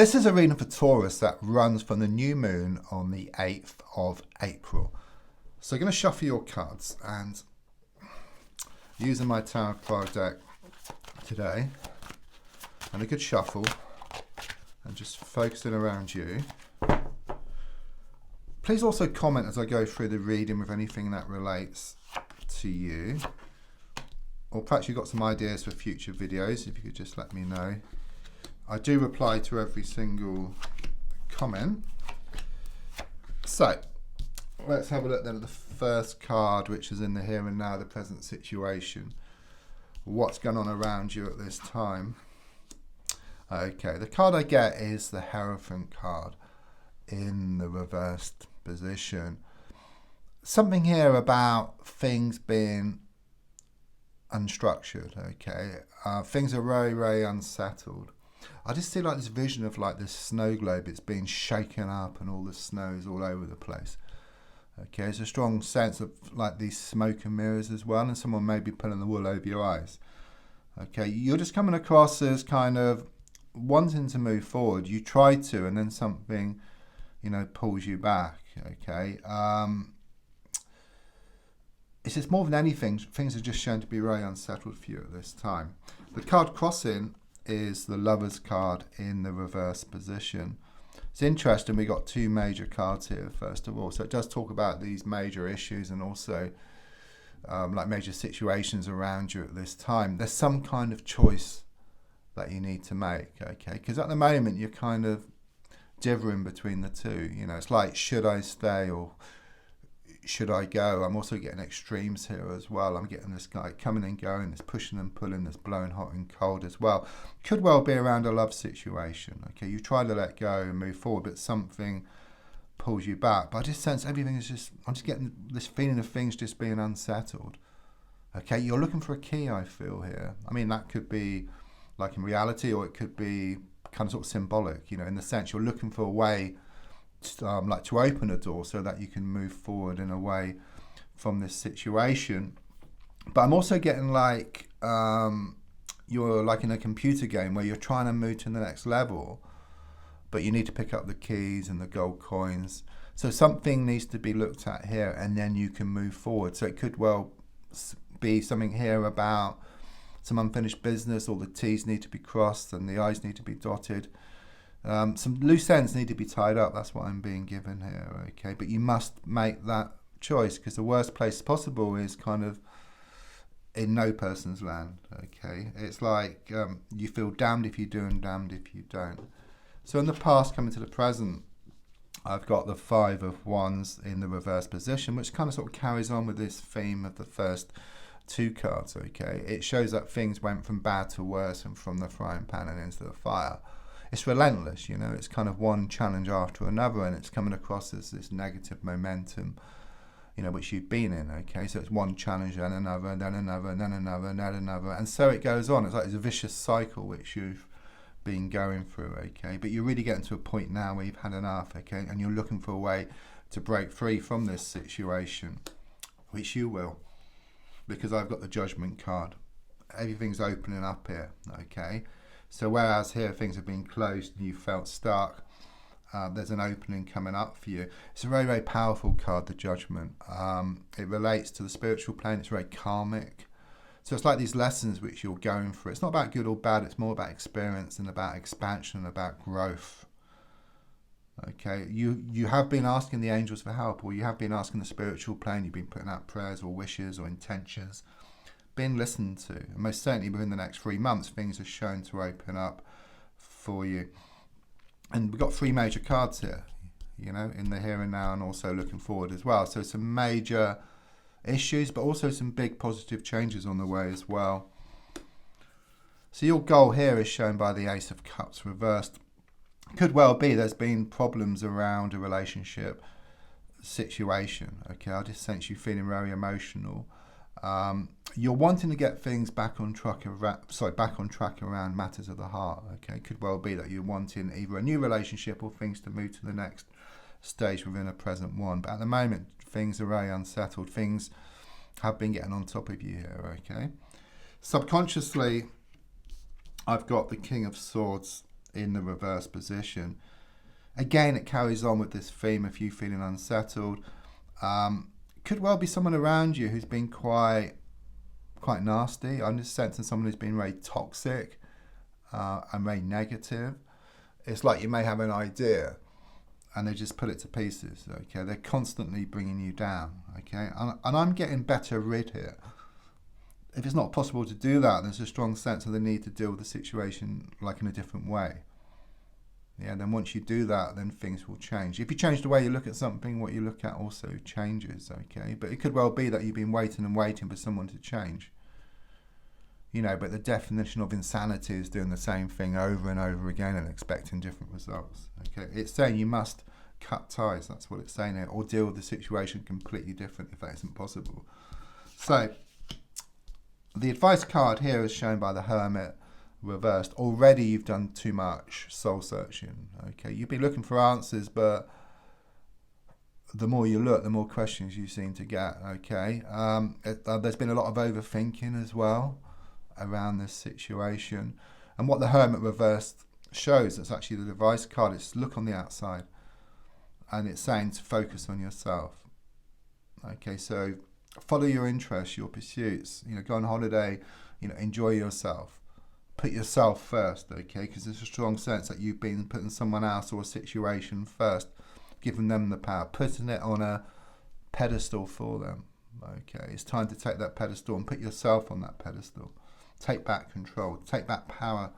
This is a reading for Taurus that runs from the new moon on the 8th of April. So I'm going to shuffle your cards, and using my Tarot card deck today, and a good shuffle, and just focusing around you. Please also comment as I go through the reading with anything that relates to you. Or perhaps you've got some ideas for future videos, if you could just let me know. I do reply to every single comment. So, let's have a look then at the first card, which is in the here and now, the present situation. What's going on around you at this time? Okay, the card I get is the Hierophant card in the reversed position. Something here about things being unstructured, okay? Things are very, very unsettled. I just see like this vision of like this snow globe. It's being shaken up and all the snow is all over the place. Okay, it's a strong sense of like these smoke and mirrors as well, and someone may be pulling the wool over your eyes. Okay, you're just coming across as kind of wanting to move forward. You try to, and then something, pulls you back. Okay, it's just more than anything, things are just shown to be very unsettled for you at this time. The card crossing is the Lover's card in the reverse position. It's interesting, we got two major cards here first of all, so it does talk about these major issues and also like major situations around you at this time. There's some kind of choice that you need to make, okay, because at the moment you're kind of dithering between the two. It's like, should I stay or should I go? I'm also getting extremes here as well. I'm getting this guy coming and going, this pushing and pulling, this blowing hot and cold as well. Could well be around a love situation. Okay, you try to let go and move forward, but something pulls you back. But I just sense everything is just, I'm just getting this feeling of things just being unsettled. Okay, you're looking for a key, I feel here. I mean, that could be like in reality, or it could be kind of sort of symbolic, in the sense you're looking for a way like to open a door so that you can move forward in a way from this situation. But I'm also getting like you're like in a computer game where you're trying to move to the next level, but you need to pick up the keys and the gold coins. So something needs to be looked at here, and then you can move forward. So it could well be something here about some unfinished business, or the T's need to be crossed and the I's need to be dotted. Some loose ends need to be tied up. That's what I'm being given here, okay? But you must make that choice, because the worst place possible is kind of in no person's land, okay? It's like you feel damned if you do and damned if you don't. So in the past, coming to the present, I've got the Five of Wands in the reverse position, which kind of sort of carries on with this theme of the first two cards, okay? It shows that things went from bad to worse and from the frying pan and into the fire. It's relentless, it's kind of one challenge after another, and it's coming across as this negative momentum, which you've been in, okay? So it's one challenge, then another, and then another, and then another, and then another, and so it goes on. It's like it's a vicious cycle which you've been going through, okay? But you're really getting to a point now where you've had enough, okay? And you're looking for a way to break free from this situation, which you will, because I've got the Judgment card. Everything's opening up here, okay? So whereas here things have been closed and you felt stuck, there's an opening coming up for you. It's a very, very powerful card, the Judgment. It relates to the spiritual plane. It's very karmic. So it's like these lessons which you're going through. It's not about good or bad. It's more about experience and about expansion and about growth. Okay, you have been asking the angels for help, or you have been asking the spiritual plane. You've been putting out prayers or wishes or intentions, been listened to, and most certainly within the next 3 months things are shown to open up for you. And we've got three major cards here, in the here and now, and also looking forward as well. So some major issues, but also some big positive changes on the way as well. So your goal here is shown by the Ace of Cups reversed. Could well be there's been problems around a relationship situation, okay? I just sense you feeling very emotional. You're wanting to get things back on track around matters of the heart, okay? Could well be that you're wanting either a new relationship or things to move to the next stage within a present one. But at the moment, things are very unsettled. Things have been getting on top of you here, okay? Subconsciously, I've got the King of Swords in the reverse position. Again, it carries on with this theme of you feeling unsettled. Could well be someone around you who's been quite nasty. I'm just sensing someone who's been very toxic and very negative. It's like you may have an idea and they just put it to pieces. Okay, they're constantly bringing you down. Okay, and I'm getting better rid here. If it's not possible to do that, there's a strong sense of the need to deal with the situation like in a different way. Yeah, then once you do that, then things will change. If you change the way you look at something, what you look at also changes, okay? But it could well be that you've been waiting and waiting for someone to change. You know, but the definition of insanity is doing the same thing over and over again and expecting different results, okay? It's saying you must cut ties, that's what it's saying here, or deal with the situation completely different if that isn't possible. So, the advice card here is shown by the Hermit reversed. Already you've done too much soul searching. Okay, you've been looking for answers, but the more you look, the more questions you seem to get. Okay, there's been a lot of overthinking as well around this situation, and what the Hermit reversed shows, that's actually the advice card. It's look on the outside, and it's saying to focus on yourself. Okay, so follow your interests, your pursuits. You know, go on holiday. You know, enjoy yourself. Put yourself first, okay? Because there's a strong sense that you've been putting someone else or a situation first, giving them the power, putting it on a pedestal for them, okay? It's time to take that pedestal and put yourself on that pedestal. Take back control, take back power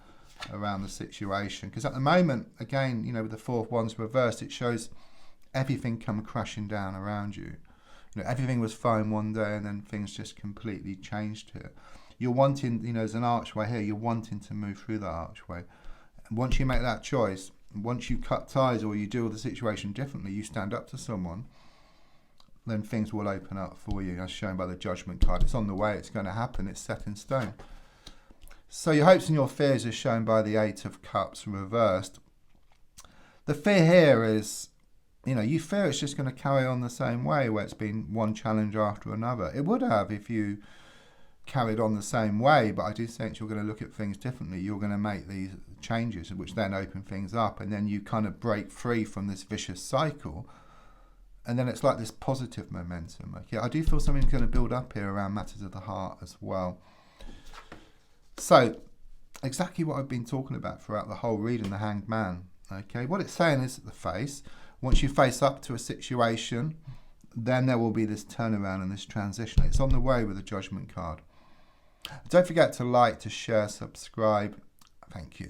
around the situation. Because at the moment, again, you know, with the Four of Wands reversed, it shows everything come crashing down around you. You know, everything was fine one day and then things just completely changed here. You're wanting, you know, there's an archway here, you're wanting to move through that archway. And once you make that choice, once you cut ties or you deal with the situation differently, you stand up to someone, then things will open up for you, as shown by the Judgment card. It's on the way, it's going to happen, it's set in stone. So your hopes and your fears is shown by the Eight of Cups reversed. The fear here is, you know, you fear it's just going to carry on the same way, where it's been one challenge after another. It would have if you carried on the same way, but I do think you're going to look at things differently. You're going to make these changes, which then open things up, and then you kind of break free from this vicious cycle, and then it's like this positive momentum. Okay, I do feel something's going to build up here around matters of the heart as well. So, exactly what I've been talking about throughout the whole reading, the Hanged Man. Okay, what it's saying is that the face, once you face up to a situation, then there will be this turnaround and this transition. It's on the way with the Judgment card. Don't forget to like, to share, subscribe. Thank you.